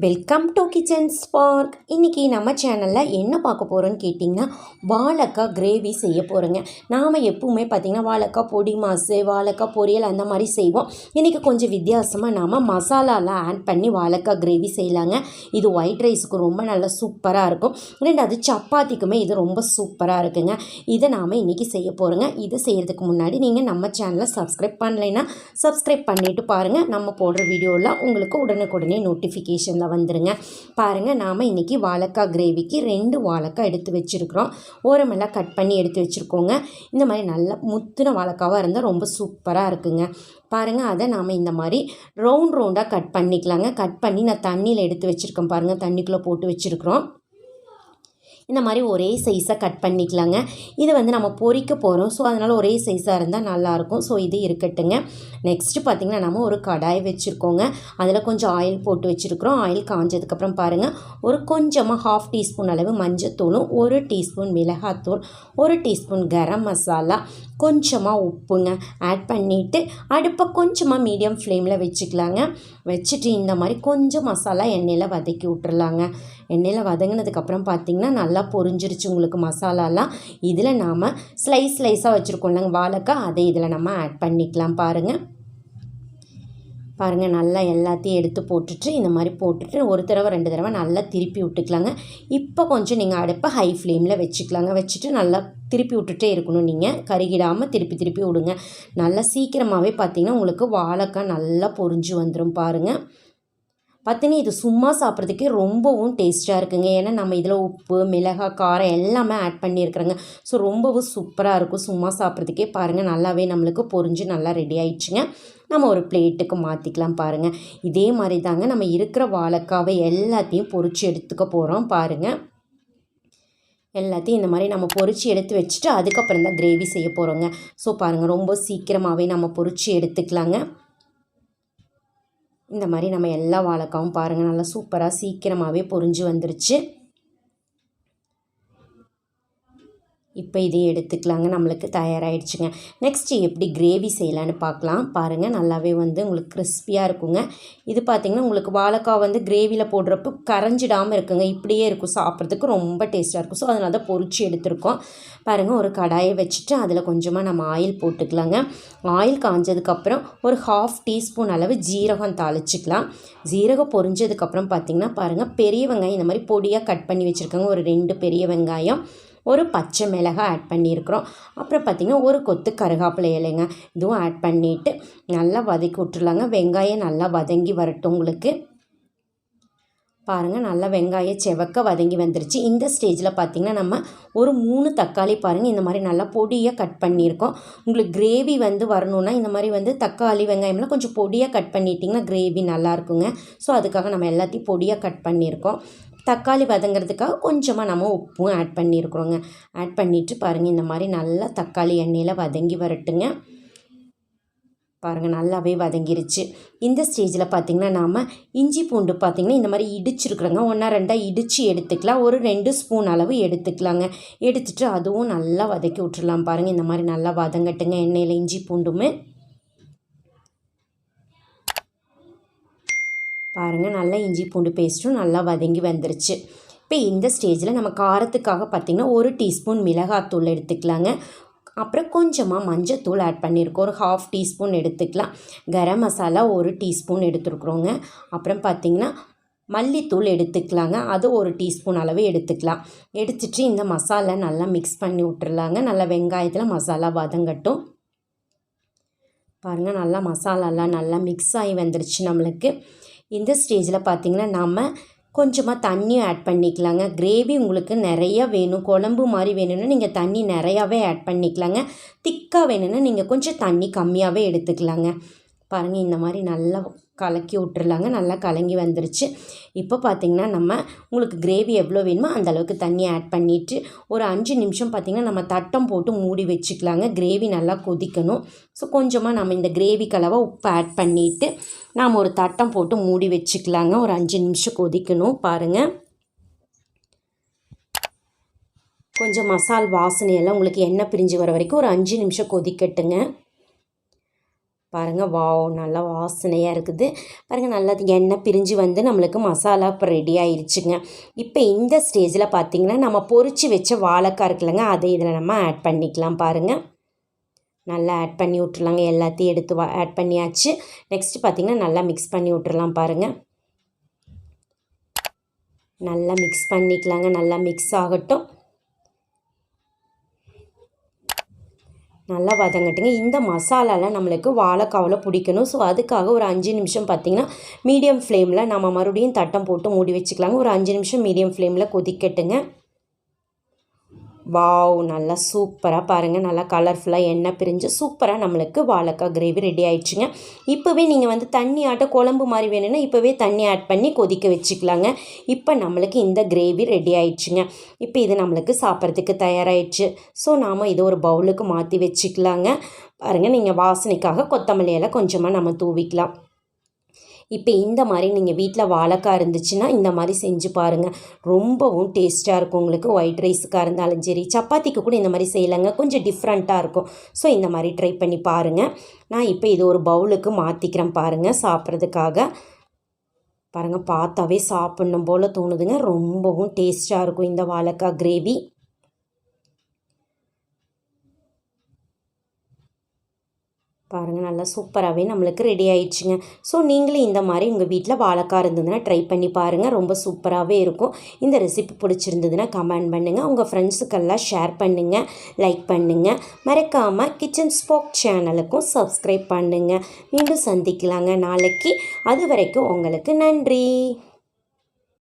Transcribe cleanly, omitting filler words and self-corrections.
Welcome to kitchen spark. இன்றைக்கி நம்ம சேனலில் என்ன பார்க்க போகிறோன்னு கேட்டிங்கன்னா, வாழைக்காய் கிரேவி செய்ய போகிறோங்க. நாம் எப்பவுமே பார்த்திங்கன்னா வாழைக்காய் பொடி மாசு, வாழைக்காய் பொரியல் அந்த மாதிரி செய்வோம். இன்றைக்கி கொஞ்சம் வித்தியாசமாக நாம் மசாலாலாம் ஆட் பண்ணி வாழைக்காய் கிரேவி செய்யலாங்க. இது ஒயிட் ரைஸுக்கு ரொம்ப நல்லா சூப்பராக இருக்கும். ரெண்டாவது சப்பாத்திக்குமே இது ரொம்ப சூப்பராக இருக்குங்க. இதை நாம் இன்றைக்கி செய்ய போகிறோங்க. இதை செய்கிறதுக்கு முன்னாடி நீங்கள் நம்ம சேனலை சப்ஸ்கிரைப் பண்ணலைன்னா சப்ஸ்கிரைப் பண்ணிவிட்டு பாருங்கள். நம்ம போடுற வீடியோலாம் உங்களுக்கு உடனுக்குடனே நோட்டிஃபிகேஷன் வந்துருங்க. பாருங்கள், நாம் இன்றைக்கி வாழைக்காய் கிரேவிக்கு 2 வாழைக்காய் எடுத்து வச்சுருக்கிறோம். ஓரமெல்லாம் கட் பண்ணி எடுத்து வச்சுருக்கோங்க. இந்த மாதிரி நல்லா முத்தின வாழைக்காவாக இருந்தால் ரொம்ப சூப்பராக இருக்குங்க. பாருங்கள், அதை நாம் இந்த மாதிரி ரவுண்டாக கட் பண்ணிக்கலாங்க. கட் பண்ணி நான் தண்ணியில் எடுத்து வச்சுருக்கேன். பாருங்கள், தண்ணிக்குள்ளே போட்டு வச்சுருக்குறோம். இந்த மாதிரி ஒரே சைஸாக கட் பண்ணிக்கலாங்க. இது நம்ம பொரிக்க போகிறோம். ஸோ அதனால் ஒரே சைஸாக இருந்தால் நல்லாயிருக்கும். ஸோ இது இருக்கட்டுங்க. நெக்ஸ்ட்டு பார்த்திங்கன்னா நம்ம ஒரு கடாய் வச்சுருக்கோங்க. அதில் கொஞ்சம் ஆயில் போட்டு வச்சுருக்குறோம். ஆயில் காஞ்சதுக்கப்புறம் பாருங்கள், ஒரு கொஞ்சமாக 1/2 டீஸ்பூன் அளவு மஞ்சத்தூளும், 1 டீஸ்பூன் மிளகாத்தூள், 1 டீஸ்பூன் கரம் மசாலா, கொஞ்சமாக உப்புங்க ஆட் பண்ணிவிட்டு அடுப்பை கொஞ்சமாக மீடியம் ஃப்ளேமில் வச்சுக்கலாங்க. வச்சுட்டு இந்த மாதிரி கொஞ்சம் மசாலா எண்ணெயில் வதக்கி விட்டுறலாங்க. எண்ணெயில் வதங்கினதுக்கப்புறம் பார்த்திங்கன்னா நல்லா பொரிஞ்சிருச்சு உங்களுக்கு மசாலாலாம். இதில் நாம் ஸ்லைஸாக வச்சுருக்கோம்லங்க வாழைக்காய், அதை இதில் நம்ம ஆட் பண்ணிக்கலாம். பாருங்கள், நல்லா எல்லாத்தையும் எடுத்து போட்டுட்டு இந்த மாதிரி போட்டுட்டு ஒரு தடவை 2 தடவை நல்லா திருப்பி விட்டுக்கலாங்க. இப்போ கொஞ்சம் நீங்கள் அடுப்பை ஹை ஃப்ளேமில் வச்சுக்கலாங்க. வச்சுட்டு நல்லா திருப்பி விட்டுட்டே இருக்கணும். நீங்கள் கருகிடாமல் திருப்பி விடுங்க. நல்லா சீக்கிரமாகவே பார்த்திங்கன்னா உங்களுக்கு வாழைக்காய் நல்லா பொரிஞ்சு வந்துடும். பாருங்கள், பார்த்தீங்கன்னா இது சும்மா சாப்பிட்றதுக்கே ரொம்பவும் டேஸ்ட்டாக இருக்குங்க. ஏன்னா நம்ம இதில் உப்பு, மிளகாய், காரம் எல்லாமே ஆட் பண்ணியிருக்கிறோங்க. ஸோ ரொம்பவும் சூப்பராக இருக்கும் சும்மா சாப்பிட்றதுக்கே. பாருங்கள், நல்லாவே நம்மளுக்கு பொரிஞ்சு நல்லா ரெடி ஆயிடுச்சுங்க. நம்ம ஒரு பிளேட்டுக்கு மாற்றிக்கலாம். பாருங்கள், இதே மாதிரி தாங்க நம்ம இருக்கிற வாழைக்காவை எல்லாத்தையும் பொரித்து எடுத்துக்க போகிறோம். பாருங்கள், எல்லாத்தையும் இந்த மாதிரி நம்ம பொரித்து எடுத்து வச்சுட்டு அதுக்கப்புறம் தான் கிரேவி செய்ய போகிறோங்க. ஸோ பாருங்கள், ரொம்ப சீக்கிரமாகவே நம்ம பொரித்து எடுத்துக்கலாங்க. இந்த மாதிரி நம்ம எல்லா வாழைக்காவும் பாருங்கள் நல்லா சூப்பராக சீக்கிரமாகவே பொரிஞ்சு வந்துருச்சு. இப்போ இதையும் எடுத்துக்கலாங்க. நம்மளுக்கு தயாராகிடுச்சுங்க. நெக்ஸ்ட்டு எப்படி கிரேவி செய்யலான்னு பார்க்கலாம். பாருங்கள், நல்லாவே உங்களுக்கு கிறிஸ்பியாக இருக்குங்க. இது பார்த்திங்கன்னா உங்களுக்கு வாழைக்காய் கிரேவியில் போடுறப்போ கரைஞ்சிடாமல் இருக்குங்க. இப்படியே இருக்கும், சாப்பிட்றதுக்கு ரொம்ப டேஸ்ட்டாக இருக்கும். ஸோ அதனால தான் பொரிச்சு எடுத்துருக்கோம். பாருங்கள், ஒரு கடாயை வச்சுட்டு அதில் கொஞ்சமாக நம்ம ஆயில் போட்டுக்கலாங்க. ஆயில் காஞ்சதுக்கப்புறம் ஒரு 1/2 டீஸ்பூன் அளவு ஜீரகம் தாளிச்சிக்கலாம். ஜீரகம் பொரிஞ்சதுக்கப்புறம் பார்த்திங்கன்னா பாருங்கள், பெரிய வெங்காயம் இந்த மாதிரி பொடியாக கட் பண்ணி வச்சுருக்காங்க. ஒரு 2 பெரிய வெங்காயம், ஒரு பச்சை மிளகாய் ஆட் பண்ணியிருக்கிறோம். அப்புறம் பார்த்திங்கன்னா ஒரு கொத்து கருகாப்பிலை இலைங்க, இதுவும் ஆட் பண்ணிவிட்டு நல்லா வதக்கி விட்டுருலாங்க. வெங்காயம் நல்லா வதங்கி வரட்டும் உங்களுக்கு. பாருங்கள், நல்லா வெங்காயம் செவக்க வதங்கி வந்துருச்சு. இந்த ஸ்டேஜில் பார்த்திங்கன்னா நம்ம ஒரு 3 தக்காளி பாருங்கள் இந்த மாதிரி நல்லா பொடியாக கட் பண்ணியிருக்கோம். உங்களுக்கு கிரேவி வரணுன்னா இந்த மாதிரி தக்காளி வெங்காயம்லாம் கொஞ்சம் பொடியாக கட் பண்ணிட்டிங்கன்னா கிரேவி நல்லாயிருக்குங்க. ஸோ அதுக்காக நம்ம எல்லாத்தையும் பொடியாக கட் பண்ணியிருக்கோம். தக்காளி வதங்கிறதுக்காக கொஞ்சமாக நம்ம உப்பும் ஆட் பண்ணியிருக்கிறோங்க. ஆட் பண்ணிவிட்டு பாருங்கள், இந்த மாதிரி நல்லா தக்காளி எண்ணெயில் வதங்கி வரட்டுங்க. பாருங்கள், நல்லாவே வதங்கிருச்சு. இந்த ஸ்டேஜில் பார்த்திங்கன்னா நாம் இஞ்சி பூண்டு பார்த்திங்கன்னா இந்த மாதிரி இடிச்சிருக்கிறோங்க. 1-2 இடித்து எடுத்துக்கலாம். ஒரு 2 ஸ்பூன் அளவு எடுத்துக்கலாங்க. எடுத்துகிட்டு அதுவும் நல்லா வதக்கி விட்டுடலாம். பாருங்கள், இந்த மாதிரி நல்லா வதங்கட்டுங்க எண்ணெயில் இஞ்சி பூண்டுமே. பாருங்கள், நல்லா இஞ்சி பூண்டு பேஸ்ட்டும் நல்லா வதங்கி வந்துருச்சு. இப்போ இந்த ஸ்டேஜில் நம்ம காரத்துக்காக பார்த்திங்கன்னா 1 டீஸ்பூன் மிளகாத்தூள் எடுத்துக்கலாங்க. அப்புறம் கொஞ்சமாக மஞ்சத்தூள் ஆட் பண்ணியிருக்கோம். ஒரு 1/2 டீஸ்பூன் எடுத்துக்கலாம். கரம் மசாலா 1 டீஸ்பூன் எடுத்துருக்குறோங்க. அப்புறம் பார்த்திங்கன்னா மல்லித்தூள் எடுத்துக்கலாங்க. அது 1 டீஸ்பூன் அளவு எடுத்துக்கலாம். எடுத்துகிட்டு இந்த மசாலா நல்லா மிக்ஸ் பண்ணி விட்டுறலாங்க. நல்லா வெங்காயத்தில் மசாலா வதங்கட்டும். பாருங்கள், நல்லா மசாலாலாம் நல்லா மிக்ஸ் ஆகி வந்துருச்சு நம்மளுக்கு. இந்த ஸ்டேஜில் பார்த்திங்கன்னா நம்ம கொஞ்சமாக தண்ணியும் ஆட் பண்ணிக்கலாங்க. கிரேவி உங்களுக்கு நிறையா வேணும், குழம்பு மாதிரி வேணும்னா நீங்கள் தண்ணி நிறையாவே ஆட் பண்ணிக்கலாங்க. திக்காக வேணும்னா நீங்கள் கொஞ்சம் தண்ணி கம்மியாகவே எடுத்துக்கலாங்க. பாருங்கள், இந்த மாதிரி நல்லா கலக்கி விட்டுறலாங்க. நல்லா கலங்கி வந்துருச்சு. இப்போ பார்த்திங்கன்னா நம்ம உங்களுக்கு கிரேவி எவ்வளோ வேணுமோ அந்தளவுக்கு தண்ணி ஆட் பண்ணிவிட்டு ஒரு 5 நிமிஷம் பார்த்திங்கன்னா நம்ம தட்டம் போட்டு மூடி வச்சுக்கலாங்க. கிரேவி நல்லா கொதிக்கணும். ஸோ கொஞ்சமாக நம்ம இந்த கிரேவி கலவை உப்பு ஆட் பண்ணிவிட்டு நாம் ஒரு தட்டம் போட்டு மூடி வச்சுக்கலாங்க. ஒரு 5 நிமிஷம் கொதிக்கணும். பாருங்கள், கொஞ்சம் மசால் வாசனையெல்லாம் உங்களுக்கு எண்ணெய் பிரிஞ்சு வர வரைக்கும் ஒரு 5 நிமிஷம் கொதிக்கட்டுங்க. பாருங்கள், வாவ், நல்லா வாசனையாக இருக்குது பாருங்கள். நல்லா எண்ணெய் பிரிஞ்சு வந்து நம்மளுக்கு மசாலா இப்போ ரெடி ஆயிடுச்சுங்க. இப்போ இந்த ஸ்டேஜில் பார்த்திங்கன்னா நம்ம பொரிச்சு வச்ச வாழைக்காய் இருக்குல்லங்க, அதை இதில் நம்ம ஆட் பண்ணிக்கலாம். பாருங்கள், நல்லா ஆட் பண்ணி விட்டுருலாங்க. எல்லாத்தையும் எடுத்து ஆட் பண்ணியாச்சு. நெக்ஸ்ட்டு பார்த்திங்கன்னா நல்லா மிக்ஸ் பண்ணி விட்டுறலாம். பாருங்கள், நல்லா மிக்ஸ் பண்ணிக்கலாங்க. நல்லா மிக்ஸ் ஆகட்டும். நல்லா வதங்கட்டுங்க. இந்த மசாலாலாம் நம்மளுக்கு வாழைக்காவில் பிடிக்கணும். ஸோ அதுக்காக ஒரு 5 நிமிஷம் பார்த்திங்கன்னா மீடியம் ஃப்ளேமில் நம்ம மறுபடியும் தட்டம் போட்டு மூடி வச்சுக்கலாங்க. ஒரு 5 நிமிஷம் மீடியம் ஃப்ளேமில் கொதிக்கட்டுங்க. வாவ், நல்லா சூப்பராக பாருங்கள், நல்லா கலர்ஃபுல்லாக எண்ணெய் பிரிஞ்சு சூப்பராக நம்மளுக்கு வாழைக்காய் கிரேவி ரெடி ஆயிடுச்சுங்க. இப்போவே நீங்கள் வந்து தண்ணி ஆட்ட குழம்பு மாதிரி வேணும்னா இப்போவே தண்ணி ஆட் பண்ணி கொதிக்க வச்சுக்கலாங்க. இப்போ நம்மளுக்கு இந்த கிரேவி ரெடி ஆயிடுச்சுங்க. இப்போ இது நம்மளுக்கு சாப்பிட்றதுக்கு தயாராகிடுச்சு. ஸோ நாம் இதை ஒரு பவுலுக்கு மாற்றி வச்சுக்கலாங்க. பாருங்கள், நீங்கள் வாசனைக்காக கொத்தமல்லி இலை கொஞ்சமாக நம்ம தூவிக்கலாம். இப்போ இந்த மாதிரி நீங்கள் வீட்டில் வாழைக்காய் இருந்துச்சுன்னா இந்த மாதிரி செஞ்சு பாருங்கள். ரொம்பவும் டேஸ்ட்டாக இருக்கும். உங்களுக்கு ஒயிட் ரைஸுக்காக இருந்தாலும் சரி, சப்பாத்திக்கு கூட இந்த மாதிரி செய்யலைங்க, கொஞ்சம் டிஃப்ரெண்ட்டாக இருக்கும். ஸோ இந்த மாதிரி ட்ரை பண்ணி பாருங்கள். நான் இப்போ இது ஒரு பவுலுக்கு மாற்றிக்கிறேன் பாருங்கள் சாப்பிட்றதுக்காக. பாருங்கள், பார்த்தாவே சாப்பிட்ணும் போல் தோணுதுங்க. ரொம்பவும் டேஸ்ட்டாக இருக்கும் இந்த வாழைக்காய் கிரேவி. பாருங்கள், நல்லா சூப்பராகவே நம்மளுக்கு ரெடி ஆயிடுச்சுங்க. ஸோ நீங்களும் இந்த மாதிரி உங்கள் வீட்டில் வாழைக்காய் இருந்ததுன்னா ட்ரை பண்ணி பாருங்கள். ரொம்ப சூப்பராகவே இருக்கும். இந்த ரெசிபி பிடிச்சிருந்ததுன்னா கமெண்ட் பண்ணுங்கள். உங்கள் ஃப்ரெண்ட்ஸுக்கெல்லாம் ஷேர் பண்ணுங்கள், லைக் பண்ணுங்கள். மறக்காமல் கிச்சன் ஸ்பார்க் சேனலுக்கும் சப்ஸ்கிரைப் பண்ணுங்கள். மீண்டும் சந்திக்கலாங்க நாளைக்கு. அது வரைக்கும் உங்களுக்கு நன்றி.